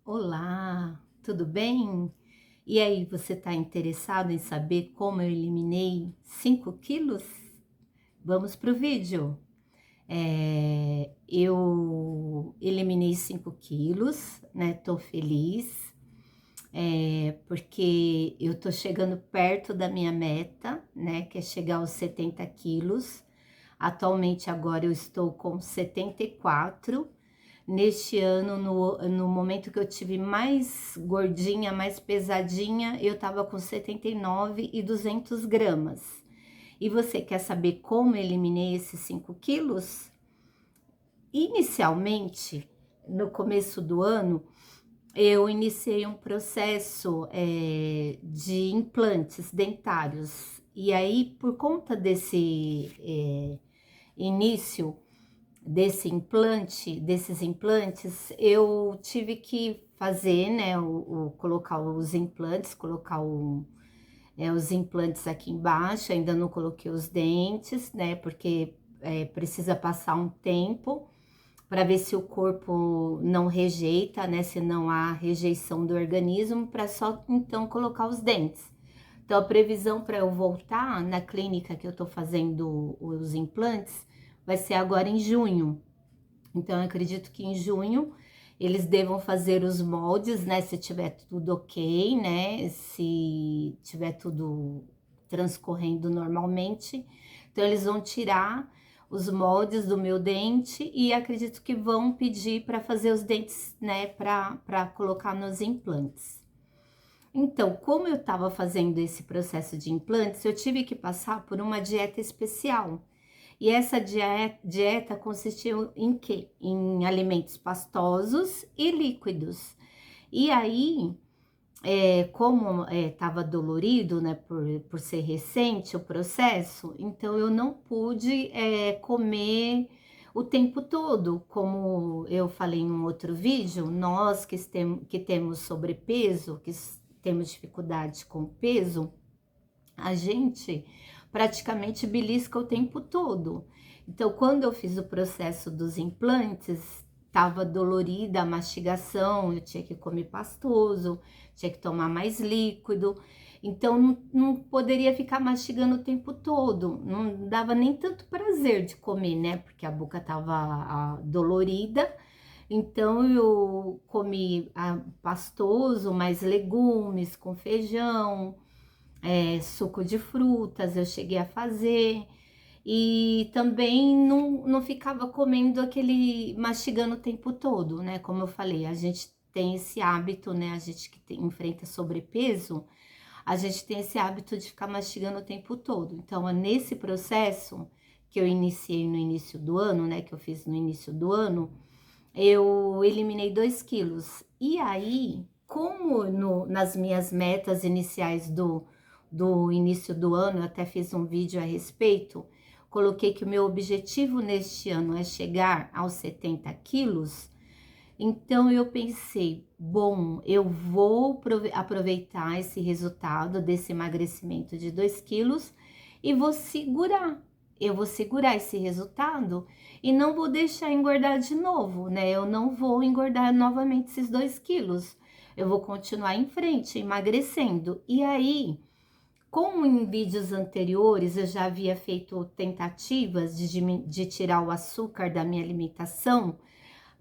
Olá, tudo bem? E aí, você está interessado em saber como eu eliminei 5 quilos? Vamos para o vídeo. Eu eliminei 5 quilos, né? Tô feliz, porque eu tô chegando perto da minha meta, né? Que é chegar aos 70 quilos. Atualmente, agora eu estou com 74. Neste ano, no momento que eu tive mais gordinha, mais pesadinha, eu tava com 79 e 200 gramas. E você quer saber como eu eliminei esses 5 quilos? Inicialmente, no começo do ano, eu iniciei um processo de implantes dentários. E aí, por conta desse início, desses implantes, eu tive que fazer, né, colocar os implantes, os implantes aqui embaixo, ainda não coloquei os dentes, né, porque precisa passar um tempo para ver se o corpo não rejeita, né, se não há rejeição do organismo, para só então colocar os dentes. Então, a previsão para eu voltar na clínica que eu tô fazendo os implantes vai ser agora em junho. Então, eu acredito que em junho eles devam fazer os moldes, né? Se tiver tudo ok, né? Se tiver tudo transcorrendo normalmente. Então, eles vão tirar os moldes do meu dente e acredito que vão pedir para fazer os dentes, né? Para colocar nos implantes. Então, como eu estava fazendo esse processo de implantes, eu tive que passar por uma dieta especial. E essa dieta consistiu em quê? Em alimentos pastosos e líquidos. E aí, como estava dolorido, né, por ser recente o processo, então eu não pude comer o tempo todo. Como eu falei em um outro vídeo, nós que temos sobrepeso, temos dificuldade com o peso, a gente praticamente belisca o tempo todo. Então, quando eu fiz o processo dos implantes, estava dolorida a mastigação, eu tinha que comer pastoso, tinha que tomar mais líquido. Então, não poderia ficar mastigando o tempo todo, não dava nem tanto prazer de comer, né? Porque a boca estava dolorida. Então, eu comi pastoso, mais legumes com feijão, suco de frutas eu cheguei a fazer, e também não ficava comendo aquele, mastigando o tempo todo, né? Como eu falei, a gente tem esse hábito, né? A gente que enfrenta sobrepeso, a gente tem esse hábito de ficar mastigando o tempo todo. Então, é nesse processo que eu iniciei no início do ano, né? Que eu fiz no início do ano, eu eliminei 2 quilos. E aí, como nas minhas metas iniciais do início do ano, eu até fiz um vídeo a respeito, coloquei que o meu objetivo neste ano é chegar aos 70 quilos. Então eu pensei, bom, eu vou aproveitar esse resultado desse emagrecimento de 2 quilos e vou segurar. Eu vou segurar esse resultado e não vou deixar engordar de novo, né? Eu não vou engordar novamente esses 2 quilos. Eu vou continuar em frente, emagrecendo. E aí, como em vídeos anteriores eu já havia feito tentativas de tirar o açúcar da minha alimentação,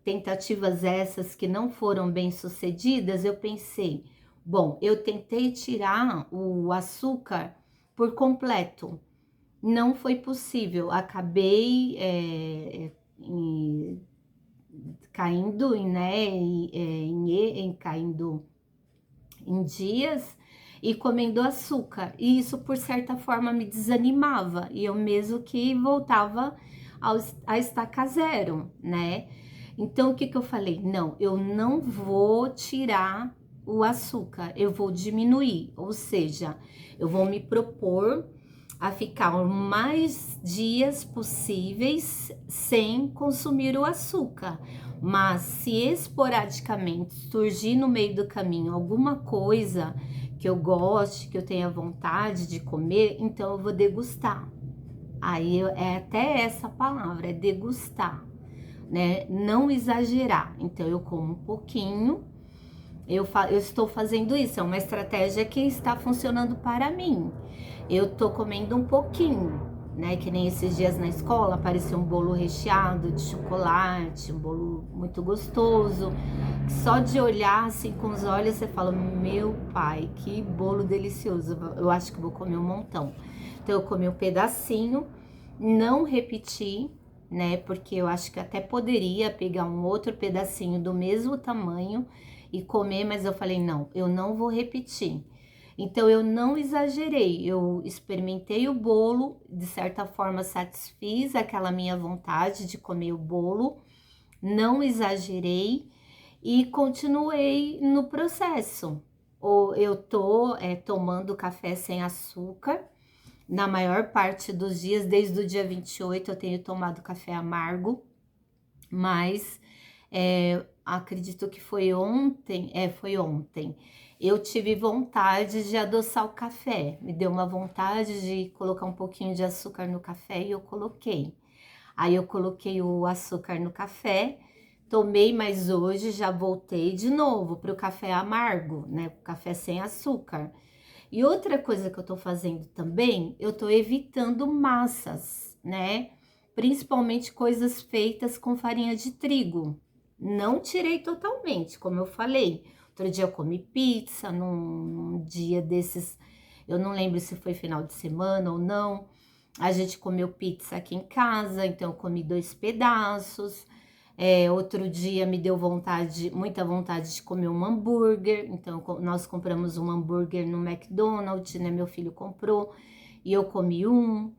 tentativas essas que não foram bem sucedidas, eu pensei, bom, eu tentei tirar o açúcar por completo, não foi possível, acabei caindo caindo em dias e comendo açúcar, e isso por certa forma me desanimava, e eu mesmo que voltava a estaca zero, né? Então, o que que eu falei? Não, eu não vou tirar o açúcar, eu vou diminuir, ou seja, eu vou me propor a ficar o mais dias possíveis sem consumir o açúcar. Mas se esporadicamente surgir no meio do caminho alguma coisa que eu goste, que eu tenha vontade de comer, então eu vou degustar. É até essa palavra, é degustar, né? Não exagerar. Então eu como um pouquinho, Eu estou fazendo isso, é uma estratégia que está funcionando para mim. Eu tô comendo um pouquinho, né? Que nem esses dias na escola apareceu um bolo recheado de chocolate, um bolo muito gostoso. Só de olhar assim com os olhos você fala: meu pai, que bolo delicioso. Eu acho que vou comer um montão. Então eu comi um pedacinho, não repeti, né? Porque eu acho que até poderia pegar um outro pedacinho do mesmo tamanho e comer, mas eu falei: não, eu não vou repetir. Então eu não exagerei, eu experimentei o bolo, de certa forma satisfiz aquela minha vontade de comer o bolo, não exagerei e continuei no processo. Ou eu tô tomando café sem açúcar, na maior parte dos dias, desde o dia 28 eu tenho tomado café amargo, mas acredito que foi ontem. Eu tive vontade de adoçar o café, me deu uma vontade de colocar um pouquinho de açúcar no café e eu coloquei. Aí eu coloquei o açúcar no café, tomei, mas hoje já voltei de novo para o café amargo, né? O café sem açúcar. E outra coisa que eu tô fazendo também, eu tô evitando massas, né? Principalmente coisas feitas com farinha de trigo. Não tirei totalmente, como eu falei. Outro dia eu comi pizza, num dia desses, eu não lembro se foi final de semana ou não. A gente comeu pizza aqui em casa, então eu comi 2 pedaços. Outro dia me deu vontade, muita vontade de comer um hambúrguer, então nós compramos um hambúrguer no McDonald's, né? Meu filho comprou e eu comi um.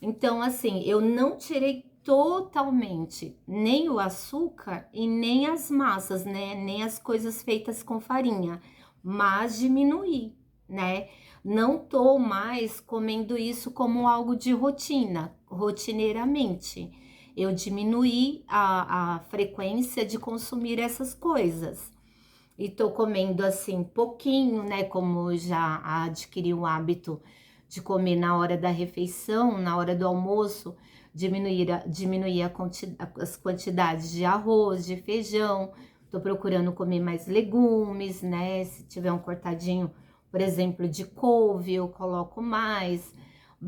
Então, assim, eu não tirei totalmente nem o açúcar e nem as massas, né? Nem as coisas feitas com farinha, mas diminuí, né? Não tô mais comendo isso como algo de rotina, rotineiramente. Eu diminuí a frequência de consumir essas coisas. E tô comendo assim pouquinho, né? Como já adquiri o hábito de comer na hora da refeição, na hora do almoço, diminuir as quantidades de arroz, de feijão. Tô procurando comer mais legumes, né? Se tiver um cortadinho, por exemplo, de couve, eu coloco mais.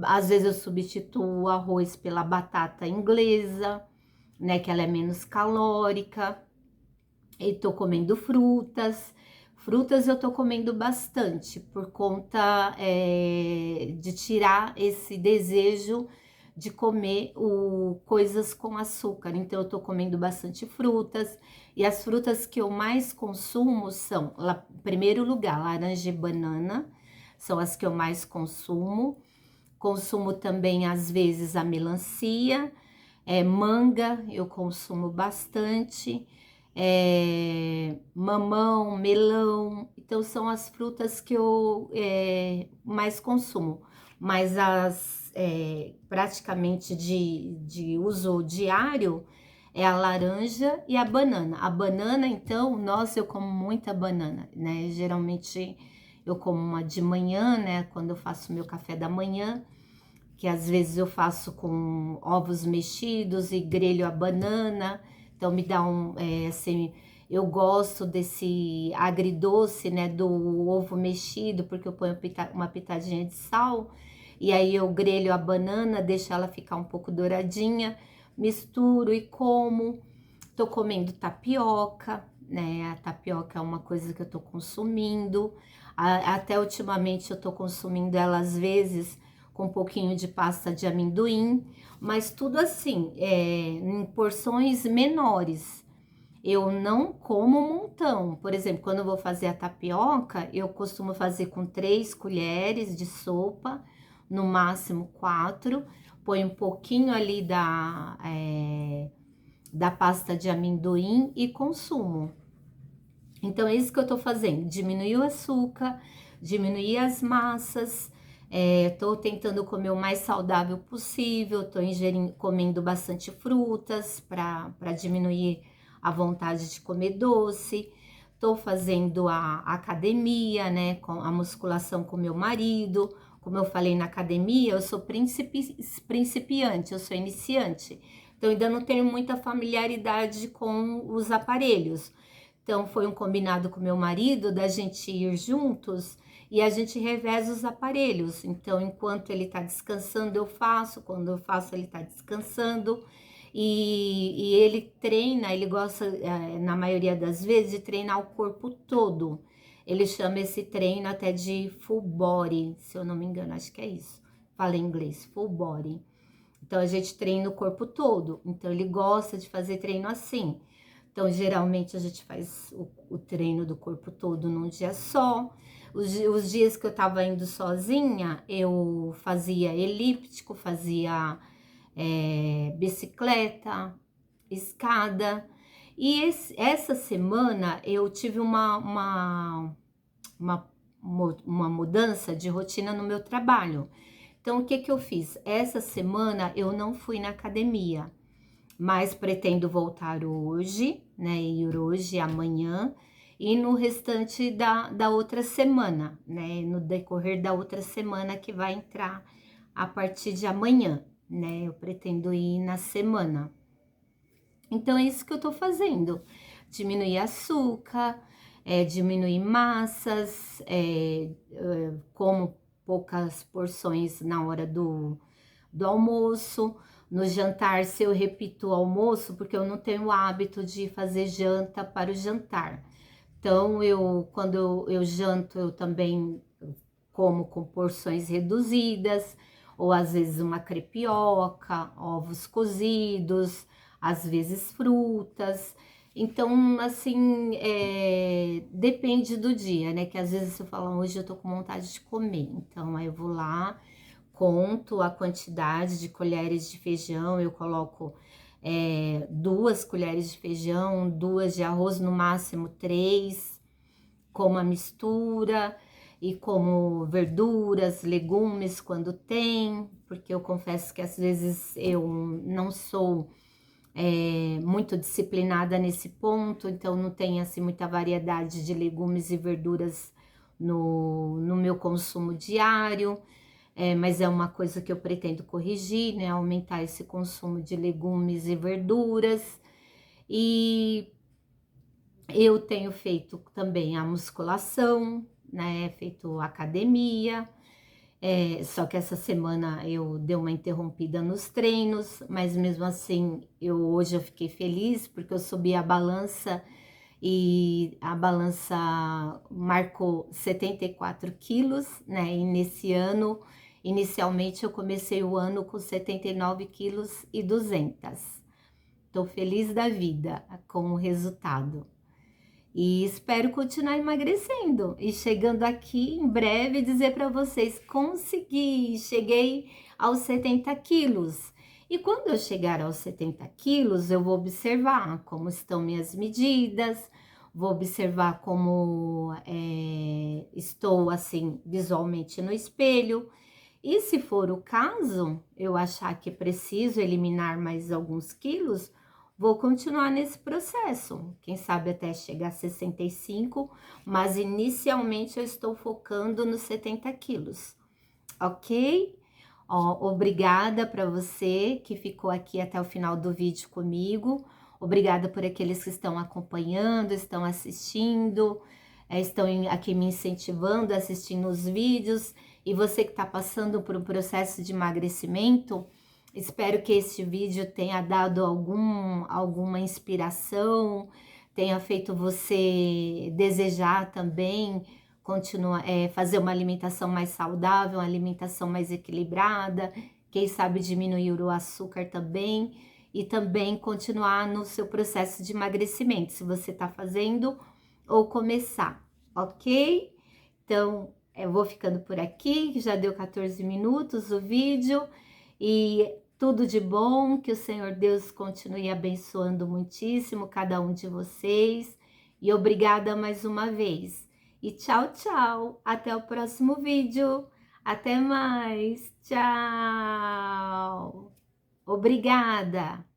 Às vezes eu substituo o arroz pela batata inglesa, né? Que ela é menos calórica. E tô comendo frutas. Frutas eu tô comendo bastante por conta de tirar esse desejo de comer coisas com açúcar. Então eu tô comendo bastante frutas. E as frutas que eu mais consumo são, em primeiro lugar, laranja e banana. São as que eu mais consumo. Consumo também, às vezes, a melancia, manga, eu consumo bastante, mamão, melão. Então, são as frutas que eu mais consumo. Mas praticamente de uso diário é a laranja e a banana. A banana, então, nossa, eu como muita banana, né? Geralmente eu como uma de manhã, né? Quando eu faço meu café da manhã, que às vezes eu faço com ovos mexidos e grelho a banana, então me dá assim, eu gosto desse agridoce, né, do ovo mexido, porque eu ponho uma pitadinha de sal, e aí eu grelho a banana, deixo ela ficar um pouco douradinha, misturo e como. Tô comendo tapioca, né, a tapioca é uma coisa que eu tô consumindo, até ultimamente eu tô consumindo ela às vezes com um pouquinho de pasta de amendoim, mas tudo assim, em porções menores. Eu não como um montão. Por exemplo, quando eu vou fazer a tapioca, eu costumo fazer com 3 colheres de sopa, no máximo 4. Põe um pouquinho ali da pasta de amendoim e consumo. Então, é isso que eu tô fazendo: diminuir o açúcar, diminuir as massas. Tô tentando comer o mais saudável possível, tô comendo bastante frutas para diminuir a vontade de comer doce. Tô fazendo a academia, né, com a musculação com meu marido. Como eu falei na academia, eu sou principiante, eu sou iniciante. Então, ainda não tenho muita familiaridade com os aparelhos. Então, foi um combinado com meu marido da gente ir juntos e a gente reveza os aparelhos. Então, enquanto ele tá descansando, eu faço, quando eu faço, ele tá descansando. E ele treina, ele gosta, na maioria das vezes, de treinar o corpo todo. Ele chama esse treino até de full body, se eu não me engano, acho que é isso. Fala em inglês, full body. Então, a gente treina o corpo todo. Então, ele gosta de fazer treino assim. Então, geralmente, a gente faz o treino do corpo todo num dia só. Os dias que eu tava indo sozinha, eu fazia elíptico, fazia bicicleta, escada. E essa semana, eu tive uma, uma mudança de rotina no meu trabalho. Então, o que que eu fiz? Essa semana, eu não fui na academia, mas pretendo voltar hoje, né? Ir hoje e amanhã, e no restante da outra semana, né? No decorrer da outra semana que vai entrar a partir de amanhã, né? Eu pretendo ir na semana. Então, é isso que eu tô fazendo. Diminuir açúcar, diminuir massas, como poucas porções na hora do almoço. No jantar, se eu repito o almoço, porque eu não tenho o hábito de fazer janta para o jantar. Então, quando eu janto, eu também como com porções reduzidas, ou às vezes uma crepioca, ovos cozidos, às vezes frutas. Então, assim, depende do dia, né? Que às vezes você fala, hoje eu tô com vontade de comer. Então, aí eu vou lá, conto a quantidade de colheres de feijão, eu coloco 2 colheres de feijão, 2 de arroz, no máximo 3, como a mistura e como verduras, legumes quando tem, porque eu confesso que às vezes eu não sou muito disciplinada nesse ponto, então não tem assim muita variedade de legumes e verduras no meu consumo diário. Mas é uma coisa que eu pretendo corrigir, né? Aumentar esse consumo de legumes e verduras. E eu tenho feito também a musculação, né? Feito academia. Só que essa semana eu dei uma interrompida nos treinos, mas mesmo assim, hoje eu fiquei feliz porque eu subi a balança e a balança marcou 74 quilos, né? E nesse ano, inicialmente eu comecei o ano com 79 quilos e 200. Estou feliz da vida com o resultado. E espero continuar emagrecendo e chegando aqui em breve dizer para vocês, consegui, cheguei aos 70 quilos. E quando eu chegar aos 70 quilos, eu vou observar como estão minhas medidas, vou observar como estou assim visualmente no espelho. E se for o caso, eu achar que preciso eliminar mais alguns quilos, vou continuar nesse processo. Quem sabe até chegar a 65, mas inicialmente eu estou focando nos 70 quilos, ok? Ó, obrigada para você que ficou aqui até o final do vídeo comigo. Obrigada por aqueles que estão acompanhando, estão assistindo, estão aqui me incentivando, assistindo os vídeos. E você que está passando por um processo de emagrecimento, espero que este vídeo tenha dado alguma inspiração, tenha feito você desejar também continuar, fazer uma alimentação mais saudável, uma alimentação mais equilibrada, quem sabe diminuir o açúcar também, e também continuar no seu processo de emagrecimento, se você está fazendo ou começar, ok? Então, eu vou ficando por aqui, que já deu 14 minutos o vídeo, e tudo de bom, que o Senhor Deus continue abençoando muitíssimo cada um de vocês, e obrigada mais uma vez. E tchau, tchau, até o próximo vídeo, até mais, tchau, obrigada!